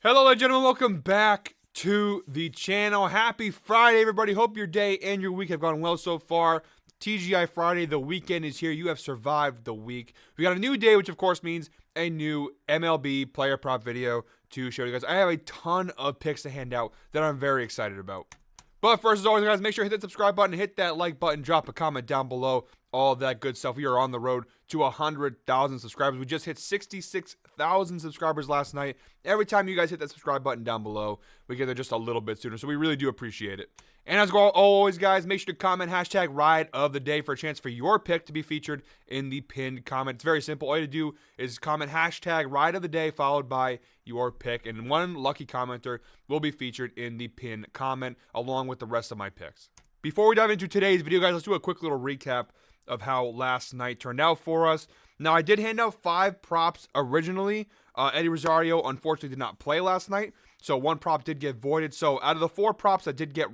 Hello, ladies and gentlemen. Welcome back to the channel. Happy Friday, everybody. Hope your day and your week have gone well so far. TGI Friday, the weekend is here. You have survived the week. We got a new day, which of course means a new MLB player prop video to show you guys. I have a ton of picks to hand out that I'm very excited about. But first, as always, guys, make sure you hit that subscribe button, hit that like button, drop a comment down below, all of that good stuff. We are on the road to 100,000 subscribers. We just hit 66,000 subscribers last night. Every time you guys hit that subscribe button down below, we get there just a little bit sooner, so we really do appreciate it. And as always, guys, make sure to comment hashtag ride of the day for a chance for your pick to be featured in the pinned comment. It's very simple. All you have to do is comment hashtag ride of the day followed by your pick, and one lucky commenter will be featured in the pinned comment along with the rest of my picks. Before we dive into today's video, guys, let's do a quick little recap of how last night turned out for us. Now, I did hand out 5 props originally. Eddie Rosario, unfortunately, did not play last night, so 1 prop did get voided. So out of the 4 props that did get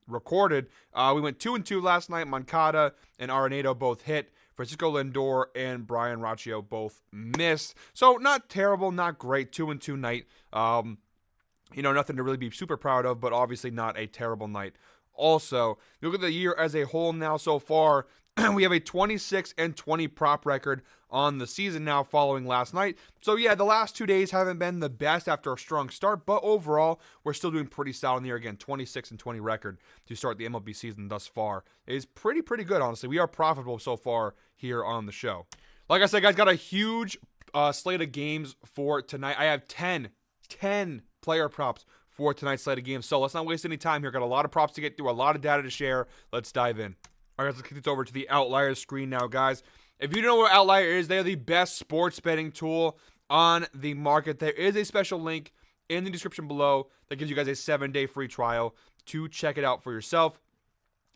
recorded, we went 2-2 last night. Moncada and Arenado both hit. Francisco Lindor and Brian Raccio both missed. So not terrible, not great. 2-2 night. Nothing to really be super proud of, but obviously not a terrible night. Also, look at the year as a whole now so far. We have a 26-20 prop record on the season now following last night. So yeah, the last 2 days haven't been the best after a strong start, but overall, we're still doing pretty solid in the year. Again, 26-20 record to start the MLB season thus far is pretty good, honestly. We are profitable so far here on the show. Like I said, guys, got a huge slate of games for tonight. I have 10 player props for tonight's slate of games. So let's not waste any time here. Got a lot of props to get through, a lot of data to share. Let's dive in. All right, let's kick this over to the Outlier screen now, guys. If you don't know what Outlier is, they are the best sports betting tool on the market. There is a special link in the description below that gives you guys a 7-day free trial to check it out for yourself.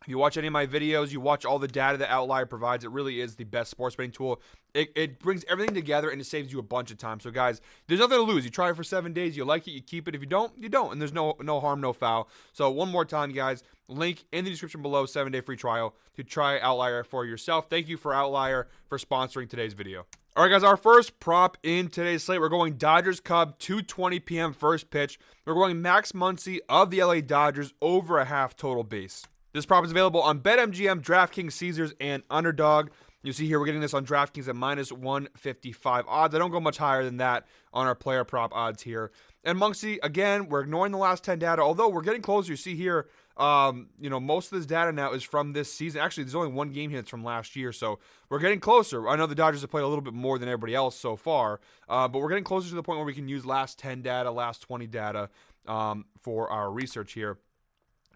If you watch any of my videos, you watch all the data that Outlier provides, it really is the best sports betting tool. It brings everything together and it saves you a bunch of time. So guys, there's nothing to lose. You try it for 7 days, you like it, you keep it. If you don't, you don't. And there's no harm, no foul. So one more time, guys, link in the description below, 7-day free trial to try Outlier for yourself. Thank you for Outlier for sponsoring today's video. All right, guys, our first prop in today's slate, we're going Dodgers-Cub, 2:20 p.m. first pitch. We're going Max Muncy of the LA Dodgers over a half total base. This prop is available on BetMGM, DraftKings, Caesars, and Underdog. You see here we're getting this on DraftKings at minus 155 odds. I don't go much higher than that on our player prop odds here. And Muncy, again, we're ignoring the last 10 data, although we're getting closer. You see here, most of this data now is from this season. Actually, there's only 1 game here that's from last year, so we're getting closer. I know the Dodgers have played a little bit more than everybody else so far, but we're getting closer to the point where we can use last 10 data, last 20 data for our research here.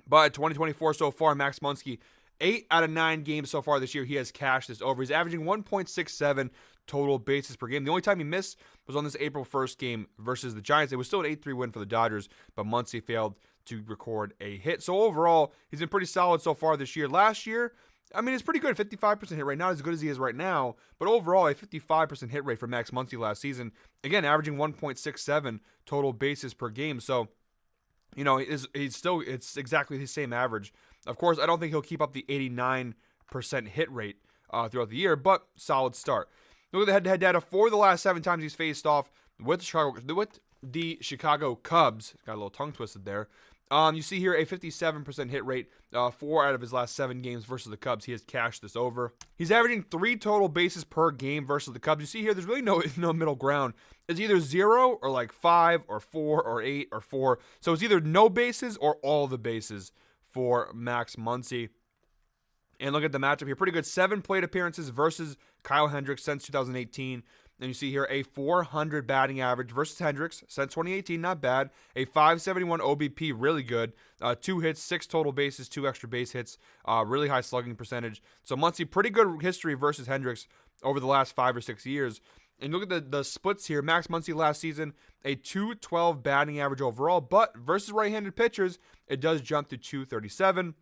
But 2024 so far, Max Muncy, 8 out of 9 games so far this year, he has cashed this over. He's averaging 1.67 total bases per game. The only time he missed was on this April 1st game versus the Giants. It was still an 8-3 win for the Dodgers, but Muncy failed to record a hit. So overall, he's been pretty solid so far this year. Last year, I mean, it's pretty good, 55% hit rate. Not as good as he is right now, but overall, a 55% hit rate for Max Muncy last season. Again, averaging 1.67 total bases per game. So it's exactly his same average. Of course, I don't think he'll keep up the 89% hit rate throughout the year, but solid start. Look at the head-to-head data for the last 7 times he's faced off with the Chicago Cubs. Got a little tongue twisted there. You see here a 57% hit rate, 4 out of his last 7 games versus the Cubs. He has cashed this over. He's averaging 3 total bases per game versus the Cubs. You see here, there's really no middle ground. It's either 0 or like 5 or 4 or 8 or 4. So it's either no bases or all the bases for Max Muncy. And look at the matchup here. Pretty good 7 plate appearances versus Kyle Hendricks since 2018. And you see here a 400 batting average versus Hendricks since 2018, not bad. A 571 OBP, really good. 2 hits, 6 total bases, 2 extra base hits, really high slugging percentage. So Muncy, pretty good history versus Hendricks over the last 5 or 6 years. And look at the splits here. Max Muncy last season, a 212 batting average overall, but versus right-handed pitchers, it does jump to 237.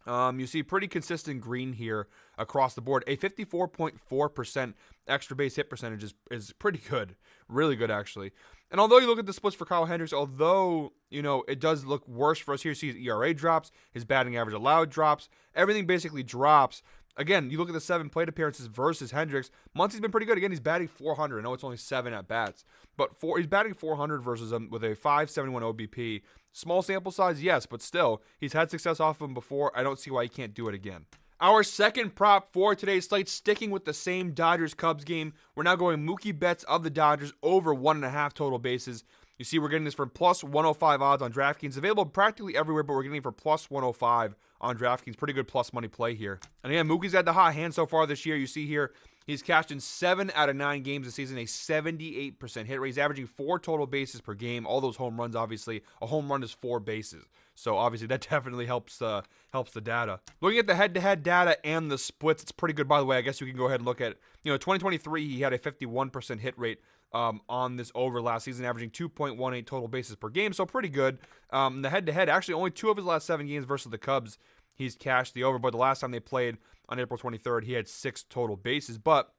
You see pretty consistent green here across the board. A 54.4% extra base hit percentage is pretty good. Really good, actually. And although you look at the splits for Kyle Hendricks, although, it does look worse for us here. See his ERA drops, his batting average allowed drops. Everything basically drops. Again, you look at the 7 plate appearances versus Hendricks. Muncy's been pretty good. Again, he's batting 400. I know it's only 7 at bats, but he's batting 400 versus him with a 571 OBP. Small sample size, yes, but still, he's had success off of him before. I don't see why he can't do it again. Our second prop for today's slate, sticking with the same Dodgers-Cubs game, we're now going Mookie Betts of the Dodgers over 1.5 total bases. You see, we're getting this for plus 105 odds on DraftKings. Available practically everywhere, but we're getting it for plus 105 on DraftKings. Pretty good plus money play here. And again, Mookie's had the hot hand so far this year. You see here, he's cashed in 7 out of 9 games this season, a 78% hit rate. He's averaging 4 total bases per game. All those home runs, obviously. A home run is 4 bases. So obviously that definitely helps the data. Looking at the head-to-head data and the splits, it's pretty good. By the way, I guess you can go ahead and look at, 2023, he had a 51% hit rate on this over last season, averaging 2.18 total bases per game, so pretty good. The head-to-head, actually only 2 of his last 7 games versus the Cubs, he's cashed the over, but the last time they played on April 23rd, he had 6 total bases. But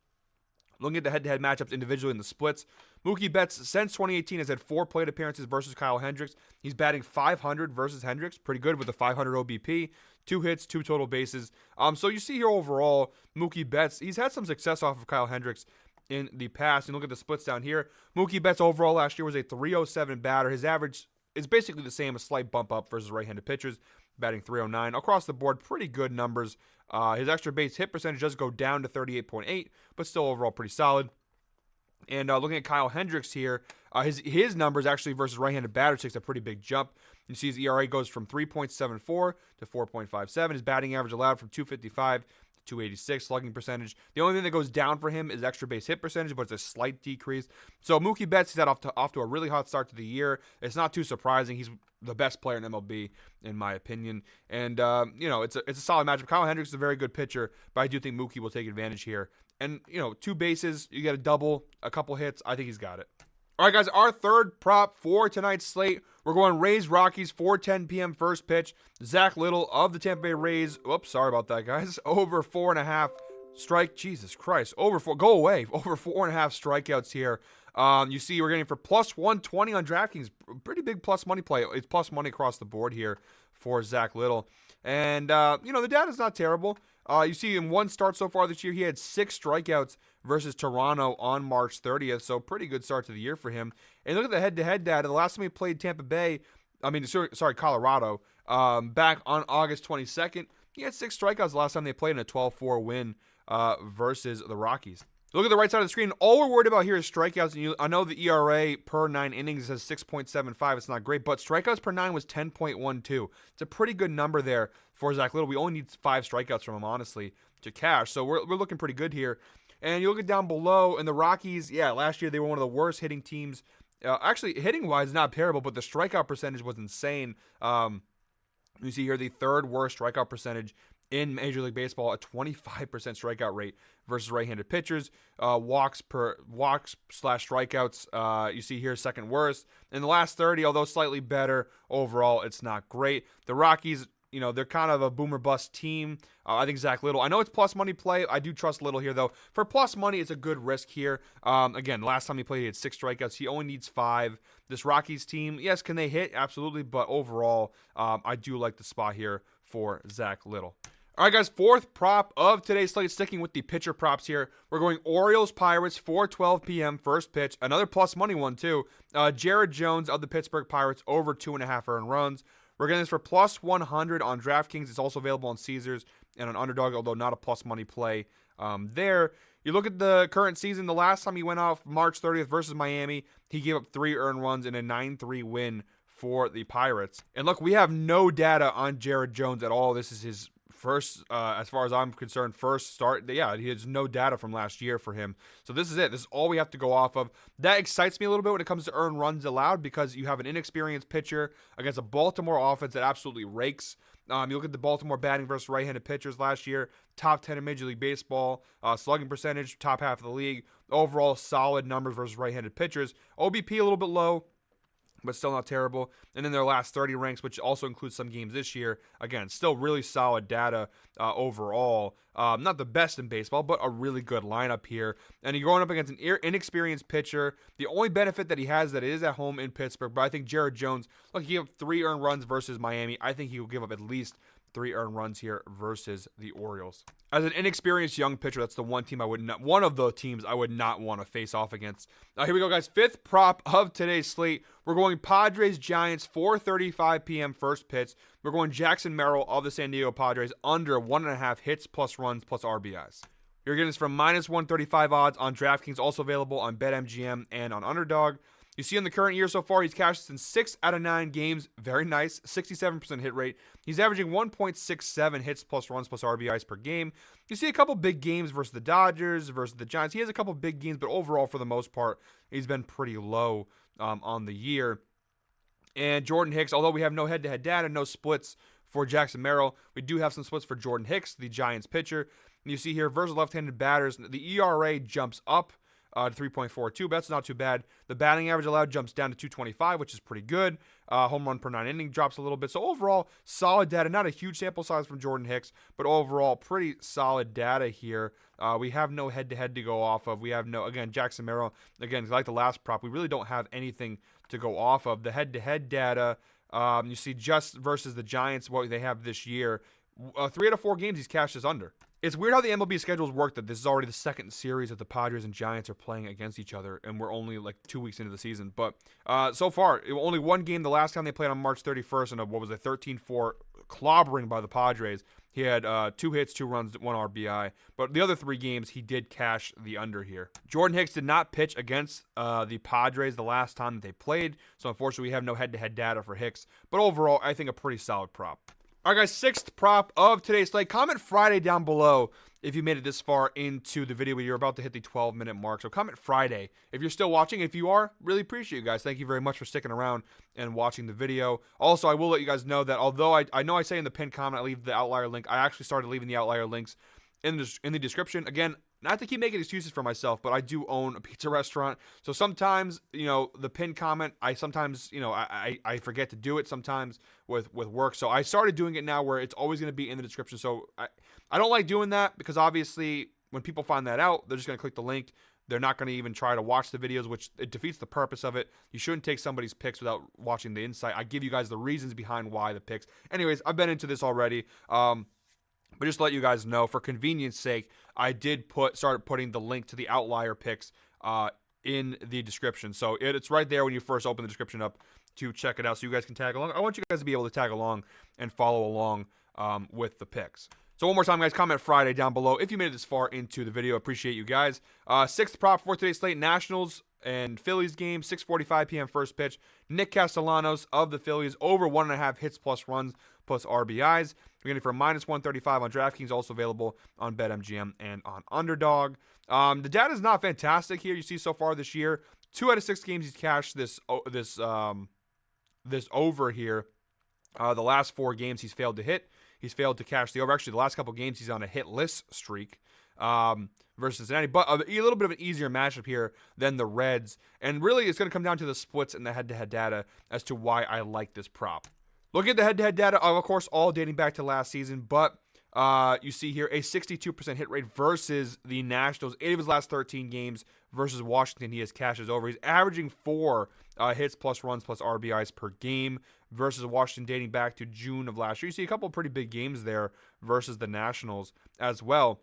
looking at the head-to-head matchups individually in the splits, Mookie Betts, since 2018, has had 4 plate appearances versus Kyle Hendricks. He's batting 500 versus Hendricks, pretty good with a 500 OBP, 2 hits, 2 total bases. So you see here overall, Mookie Betts, he's had some success off of Kyle Hendricks in the past. And look at the splits down here. Mookie Betts overall last year was a 307 batter. His average is basically the same, a slight bump up versus right-handed pitchers, batting 309. Across the board, pretty good numbers. His extra base hit percentage does go down to 38.8, but still overall pretty solid. And looking at Kyle Hendricks here, his numbers actually versus right-handed batters takes a pretty big jump. You see his ERA goes from 3.74 to 4.57. His batting average allowed from 255 to 286. Slugging percentage. The only thing that goes down for him is extra base hit percentage, but it's a slight decrease. So Mookie Betts, he's off to a really hot start to the year. It's not too surprising. He's the best player in MLB, in my opinion. And, it's a solid matchup. Kyle Hendricks is a very good pitcher, but I do think Mookie will take advantage here. And, 2 bases, you get a double, a couple hits. I think he's got it. All right, guys, our third prop for tonight's slate, we're going Rays-Rockies, 4:10 p.m. first pitch. Zach Little of the Tampa Bay Rays, oops, sorry about that, guys, over 4.5 strike, Jesus Christ, over 4 strikeouts here. You see we're getting for plus 120 on DraftKings, pretty big plus money play. It's plus money across the board here for Zach Little. And, the data's not terrible. You see in 1 start so far this year, he had 6 strikeouts versus Toronto on March 30th, so pretty good start to the year for him. And look at the head-to-head data. The last time he played Colorado, back on August 22nd, he had 6 strikeouts the last time they played in a 12-4 win versus the Rockies. Look at the right side of the screen. All we're worried about here is strikeouts. And I know the ERA per 9 innings says 6.75. It's not great, but strikeouts per 9 was 10.12. It's a pretty good number there for Zach Little. We only need 5 strikeouts from him, honestly, to cash. So we're looking pretty good here. And you look at down below, and the Rockies, last year they were one of the worst hitting teams. Actually, hitting-wise, not terrible, but the strikeout percentage was insane. You see here the 3rd worst strikeout percentage in Major League Baseball, a 25% strikeout rate versus right-handed pitchers. Walks/strikeouts, you see here 2nd worst. In the last 30, although slightly better, overall it's not great. The Rockies, they're kind of a boomer bust team. I think Zach Little, I know it's plus money play. I do trust Little here, though. For plus money, it's a good risk here. Again, last time he played, he had 6 strikeouts. He only needs 5. This Rockies team, yes, can they hit? Absolutely. But overall, I do like the spot here for Zach Little. All right, guys, 4th prop of today's slate, sticking with the pitcher props here. We're going Orioles-Pirates, 4:12 p.m. first pitch. Another plus money one, too. Jared Jones of the Pittsburgh Pirates, over 2.5 earned runs. We're getting this for plus 100 on DraftKings. It's also available on Caesars and on Underdog, although not a plus money play there. You look at the current season, the last time he went off March 30th versus Miami, he gave up 3 earned runs in a 9-3 win for the Pirates. And look, we have no data on Jared Jones at all. This is his first, as far as I'm concerned, first start. He has no data from last year for him. So this is it. This is all we have to go off of. That excites me a little bit when it comes to earned runs allowed, because you have an inexperienced pitcher against a Baltimore offense that absolutely rakes. You look at the Baltimore batting versus right-handed pitchers last year, top 10 in Major League Baseball, slugging percentage, top half of the league. Overall, solid numbers versus right-handed pitchers. OBP a little bit low, but still not terrible. And then their last 30 ranks, which also includes some games this year. Again, still really solid data overall. Not the best in baseball, but a really good lineup here. And you're going up against an inexperienced pitcher. The only benefit that he has that it is at home in Pittsburgh. But I think Jared Jones, look, he gave up 3 earned runs versus Miami. I think he will give up at least 3 earned runs here versus the Orioles. As an inexperienced young pitcher, that's the one of the teams I would not want to face off against. Here we go, guys. 5th prop of today's slate. We're going Padres Giants, 4:35 p.m. first pitch. We're going Jackson Merrill of the San Diego Padres under 1.5 hits plus runs plus RBIs. You're getting this from -135 odds on DraftKings, also available on BetMGM and on Underdog. You see in the current year so far, he's cashed in 6 out of 9 games. Very nice. 67% hit rate. He's averaging 1.67 hits plus runs plus RBIs per game. You see a couple big games versus the Dodgers, versus the Giants. He has a couple big games, but overall, for the most part, he's been pretty low on the year. And Jordan Hicks, although we have no head-to-head data, no splits for Jackson Merrill, we do have some splits for Jordan Hicks, the Giants pitcher. And you see here, versus left-handed batters, the ERA jumps up to 3.42, but that's not too bad. The batting average allowed jumps down to 225, which is pretty good. Home run per 9 inning drops a little bit. So overall, solid data. Not a huge sample size from Jordan Hicks, but overall, pretty solid data here. We have no head-to-head to go off of. We have no, again, Jackson Merrill, again, like the last prop, we really don't have anything to go off of. The head-to-head data, you see just versus the Giants, what they have this year, 3 out of 4 games he's cashed as under. It's weird how the MLB schedules work, that this is already the second series that the Padres and Giants are playing against each other, and we're only like 2 weeks into the season. But so far, only one game the last time they played on March 31st, and what was a 13-4 clobbering by the Padres. He had 2 hits, 2 runs, 1 RBI. But the other 3 games, he did cash the under here. Jordan Hicks did not pitch against the Padres the last time that they played, so unfortunately we have no head-to-head data for Hicks. But overall, I think a pretty solid prop. All right, guys, 6th prop of today's slate. Comment Friday down below if you made it this far into the video. You're about to hit the 12-minute mark. So comment Friday if you're still watching. If you are, really appreciate you guys. Thank you very much for sticking around and watching the video. Also, I will let you guys know that although I know I say in the pinned comment I leave the outlier link, I actually started leaving the outlier links in the description. Again, not to keep making excuses for myself, but I do own a pizza restaurant. So sometimes, the pinned comment, I sometimes, I forget to do it sometimes with work. So I started doing it now where it's always going to be in the description. So I don't like doing that because obviously when people find that out, they're just going to click the link. They're not going to even try to watch the videos, which it defeats the purpose of it. You shouldn't take somebody's picks without watching the insight. I give you guys the reasons behind why the picks. Anyways, I've been into this already. But just to let you guys know, for convenience sake, I did started putting the link to the outlier picks in the description. So it's right there when you first open the description up to check it out so you guys can tag along. I want you guys to be able to tag along and follow along with the picks. So one more time, guys, comment Friday down below if you made it this far into the video. Appreciate you guys. 6th prop for today's slate, Nationals and Phillies game, 6:45 p.m. first pitch. Nick Castellanos of the Phillies over 1.5 hits plus runs plus RBIs. We're getting it for -135 on DraftKings, also available on BetMGM and on Underdog. The data is not fantastic here. You see so far this year, 2 out of 6 games he's cashed this over here. The last 4 games he's failed to hit. He's failed to cash the over. Actually, the last couple games he's on a hitless streak versus Cincinnati. But a little bit of an easier matchup here than the Reds. And really, it's going to come down to the splits and the head-to-head data as to why I like this prop. Looking at the head-to-head data, of course, all dating back to last season. But you see here a 62% hit rate versus the Nationals. 8 of his last 13 games versus Washington, he has cashes over. He's averaging 4 hits plus runs plus RBIs per game versus Washington dating back to June of last year. You see a couple of pretty big games there versus the Nationals as well.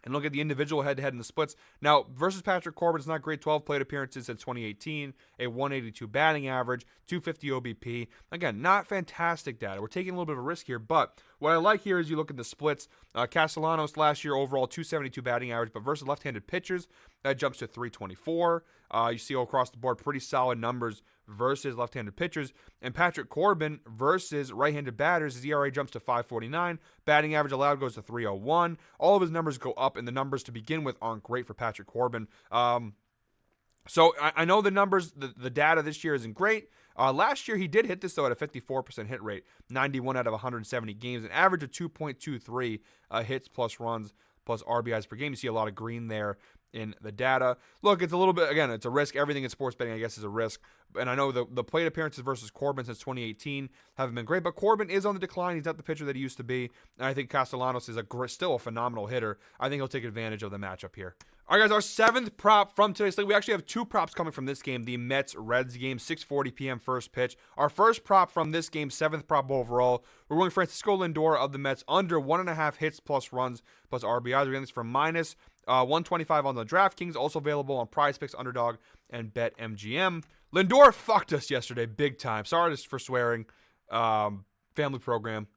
And look at the individual head-to-head in the splits. Now, versus Patrick Corbin, it's not great. 12 plate appearances since 2018, a 182 batting average, 250 OBP. Again, not fantastic data. We're taking a little bit of a risk here, but what I like here is you look at the splits. Castellanos last year, overall 272 batting average, but versus left-handed pitchers, that jumps to 324. You see all across the board pretty solid numbers versus left-handed pitchers. And Patrick Corbin versus right-handed batters, his ERA jumps to 5.49. Batting average allowed goes to 3.01. All of his numbers go up, and the numbers to begin with aren't great for Patrick Corbin. So I know the numbers, the data this year isn't great. Last year he did hit this though at a 54% hit rate, 91 out of 170 games, an average of 2.23 hits plus runs plus RBIs per game. You see a lot of green there in the data. Look, it's a little bit, again, it's a risk. Everything in sports betting, I guess, is a risk. And I know the plate appearances versus Corbin since 2018 haven't been great, but Corbin is on the decline. He's not the pitcher that he used to be. And I think Castellanos is still a phenomenal hitter. I think he'll take advantage of the matchup here. All right, guys, our seventh prop from today's slate. We actually have two props coming from this game, the Mets-Reds game, 6:40 p.m. first pitch. Our first prop from this game, seventh prop overall, we're going Francisco Lindor of the Mets under 1.5 hits plus runs plus RBIs. We're getting this for minus 125 on the DraftKings, also available on Prize Picks, Underdog, and BetMGM. Lindor fucked us yesterday big time. Sorry for swearing. Family program.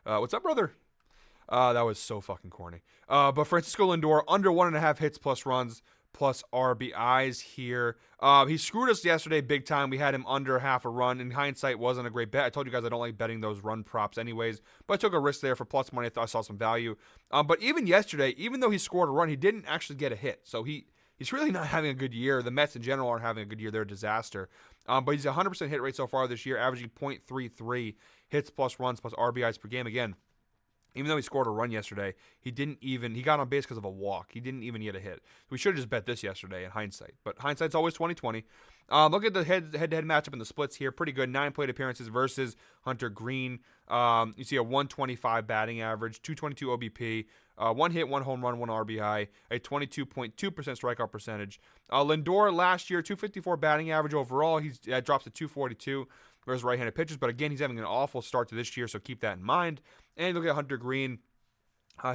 What's up, brother? That was so fucking corny. But Francisco Lindor, under 1.5 hits plus runs plus RBIs here. He screwed us yesterday big time. We had him under half a run. In hindsight, wasn't a great bet. I told you guys I don't like betting those run props anyways. But I took a risk there for plus money. I thought I saw some value. But even yesterday, even though he scored a run, he didn't actually get a hit. So he's really not having a good year. The Mets in general aren't having a good year. They're a disaster. But he's a 100% hit rate so far this year, averaging .33 hits plus runs plus RBIs per game. Again, even though he scored a run yesterday, he got on base because of a walk. He didn't even get a hit. We should have just bet this yesterday in hindsight. But hindsight's always 20/20. Look at the head-to-head matchup in the splits here. Pretty good. 9 plate appearances versus Hunter Green. You see a 125 batting average, 222 OBP, 1 hit, 1 home run, 1 RBI, a 22.2% strikeout percentage. Lindor last year, 254 batting average overall. He drops to 242 versus right-handed pitchers. But again, he's having an awful start to this year, so keep that in mind. And look at Hunter Green.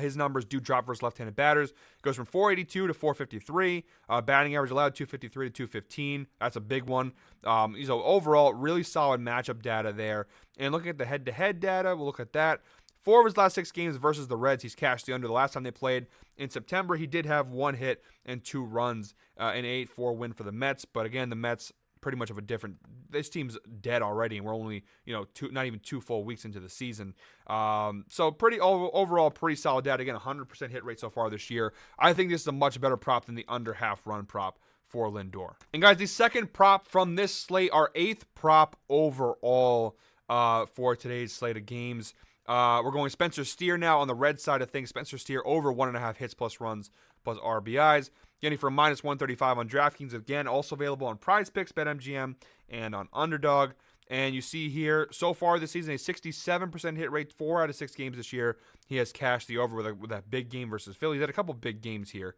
His numbers do drop versus left-handed batters. It goes from 482 to 453. Batting average allowed 253 to 215. That's a big one. So overall, really solid matchup data there. And looking at the head-to-head data, we'll look at that. 4 of his last 6 games versus the Reds, he's cashed the under. The last time they played in September, he did have 1 hit and 2 runs, an 8-4 win for the Mets. But again, the Mets pretty much of a different. This team's dead already, and we're only not even 2 full weeks into the season. So overall pretty solid data. Again, 100% hit rate so far this year. I think this is a much better prop than the under half run prop for Lindor. And guys, the second prop from this slate, our 8th prop overall for today's slate of games. We're going Spencer Steer now on the red side of things. Spencer Steer over 1.5 hits plus runs plus RBIs. Getting for minus 135 on DraftKings. Again, also available on Prize Picks, BetMGM, and on Underdog. And you see here, so far this season, a 67% hit rate, 4 out of 6 games this year. He has cashed the over with that big game versus Philly. He's had a couple big games here.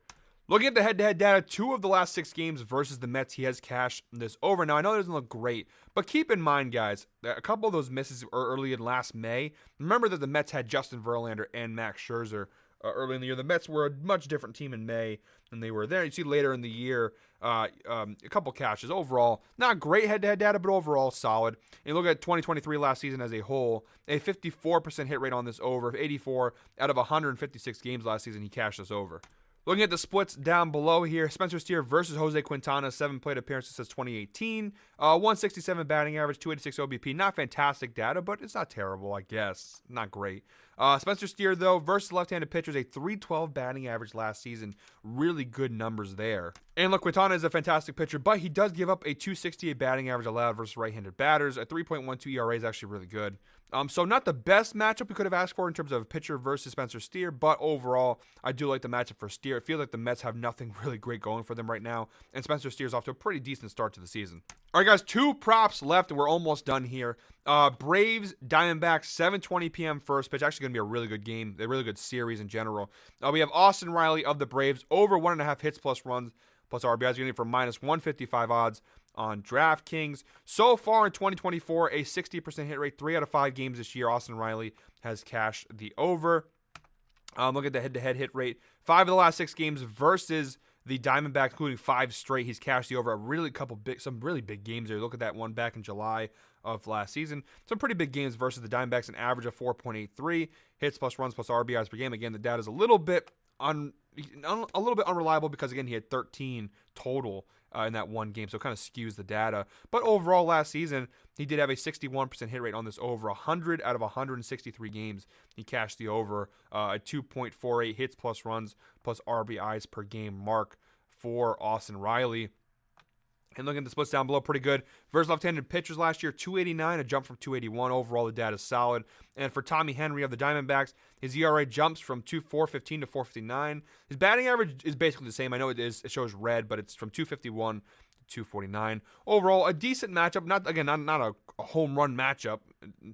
Looking at the head-to-head data, 2 of the last 6 games versus the Mets, he has cashed this over. Now, I know it doesn't look great, but keep in mind, guys, that a couple of those misses are early in last May. Remember that the Mets had Justin Verlander and Max Scherzer early in the year. The Mets were a much different team in May than they were there. You see later in the year, a couple cashes. Overall, not great head-to-head data, but overall solid. And you look at 2023 last season as a whole, a 54% hit rate on this over. 84 out of 156 games last season, he cashed this over. Looking at the splits down below here, Spencer Steer versus Jose Quintana, 7 plate appearances since 2018. 167 batting average, 286 OBP. Not fantastic data, but it's not terrible, I guess. Not great. Spencer Steer, though, versus left-handed pitchers, a 312 batting average last season. Really good numbers there. And look, Quintana is a fantastic pitcher, but he does give up a 268 batting average allowed versus right-handed batters. A 3.12 ERA is actually really good. So not the best matchup we could have asked for in terms of pitcher versus Spencer Steer, but overall, I do like the matchup for Steer. It feels like the Mets have nothing really great going for them right now, and Spencer Steer's off to a pretty decent start to the season. All right, guys, 2 props left, and we're almost done here. Braves, Diamondbacks, 7:20 p.m. first pitch. Actually going to be a really good game, a really good series in general. We have Austin Riley of the Braves, over 1.5 hits plus runs plus RBIs. You're getting for minus 155 odds on DraftKings. So far in 2024, a 60% hit rate, 3 out of 5 games this year. Austin Riley has cashed the over. Look at the head-to-head hit rate. 5 of the last 6 games versus the Diamondbacks, including 5 straight. He's cashed the over some really big games there. Look at that one back in July of last season. Some pretty big games versus the Diamondbacks, an average of 4.83 hits plus runs plus RBIs per game. Again, the data is a little bit unreliable because, again, he had 13 total in that one game, so it kind of skews the data. But overall, last season, he did have a 61% hit rate on this over. 100 out of 163 games, he cashed the over, a 2.48 hits plus runs plus RBIs per game mark for Austin Riley. And looking at the splits down below, pretty good. Versus left-handed pitchers last year, 289, a jump from 281. Overall, the data is solid. And for Tommy Henry of the Diamondbacks, his ERA jumps from 4.15 to 4.59. His batting average is basically the same. I know it shows red, but it's from 2.51 to 2.49. Overall, a decent matchup. Not a home run matchup.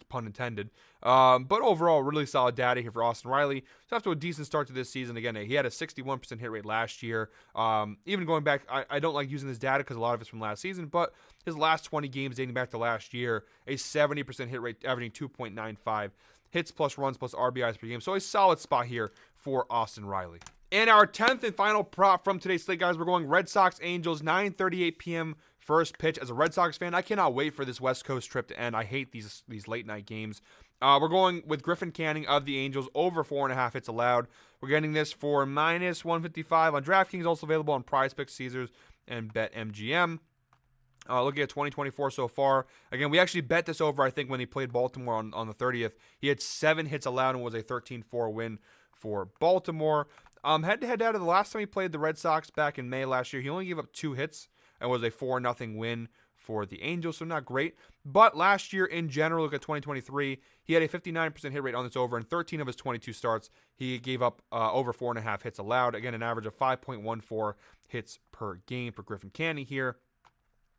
pun intended. But overall, really solid data here for Austin Riley. He's off to a decent start to this season. Again, he had a 61% hit rate last year. Even going back, I don't like using this data because a lot of it's from last season, but his last 20 games dating back to last year, a 70% hit rate, averaging 2.95 hits plus runs plus RBIs per game. So a solid spot here for Austin Riley. And our 10th and final prop from today's slate, guys, we're going Red Sox Angels, 9:38 p.m. first pitch. As a Red Sox fan, I cannot wait for this West Coast trip to end. I hate these late night games. We're going with Griffin Canning of the Angels, over 4.5 hits allowed. We're getting this for -155 on DraftKings, also available on PrizePicks, Caesars, and BetMGM. Looking at 2024 so far. Again, we actually bet this over, I think, when he played Baltimore on the 30th. He had 7 hits allowed and was a 13-4 win for Baltimore. Head-to-head out of the last time he played the Red Sox back in May last year, he only gave up 2 hits and was a 4-0 win for the Angels, so not great. But last year, in general, look at 2023, he had a 59% hit rate on this over. In 13 of his 22 starts, he gave up over 4.5 hits allowed. Again, an average of 5.14 hits per game for Griffin Canning here.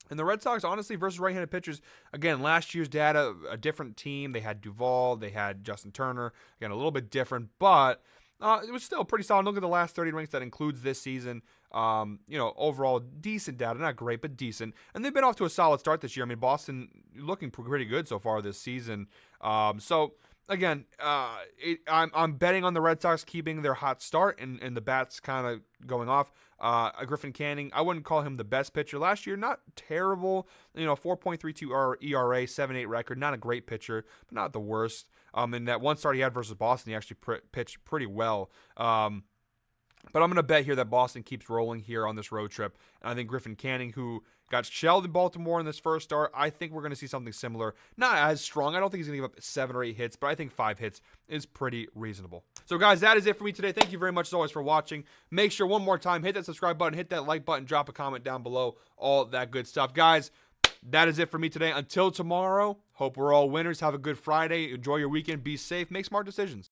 And the Red Sox, honestly, versus right-handed pitchers, again, last year's data, a different team. They had Duvall, they had Justin Turner. Again, a little bit different, but it was still pretty solid. Look at the last 30 ranks that includes this season. Overall, decent data. Not great, but decent. And they've been off to a solid start this year. I mean, Boston looking pretty good so far this season. Again, I'm betting on the Red Sox keeping their hot start and the bats kind of going off. Griffin Canning, I wouldn't call him the best pitcher last year. Not terrible, 4.32 ERA, 7.8 record. Not a great pitcher, but not the worst. In that one start he had versus Boston, he actually pitched pretty well. But I'm going to bet here that Boston keeps rolling here on this road trip. And I think Griffin Canning, who got shelled in Baltimore in this first start, I think we're going to see something similar. Not as strong. I don't think he's going to give up 7 or 8 hits, but I think 5 hits is pretty reasonable. So, guys, that is it for me today. Thank you very much, as always, for watching. Make sure, one more time, hit that subscribe button, hit that like button, drop a comment down below, all that good stuff. Guys, that is it for me today. Until tomorrow, hope we're all winners. Have a good Friday. Enjoy your weekend. Be safe. Make smart decisions.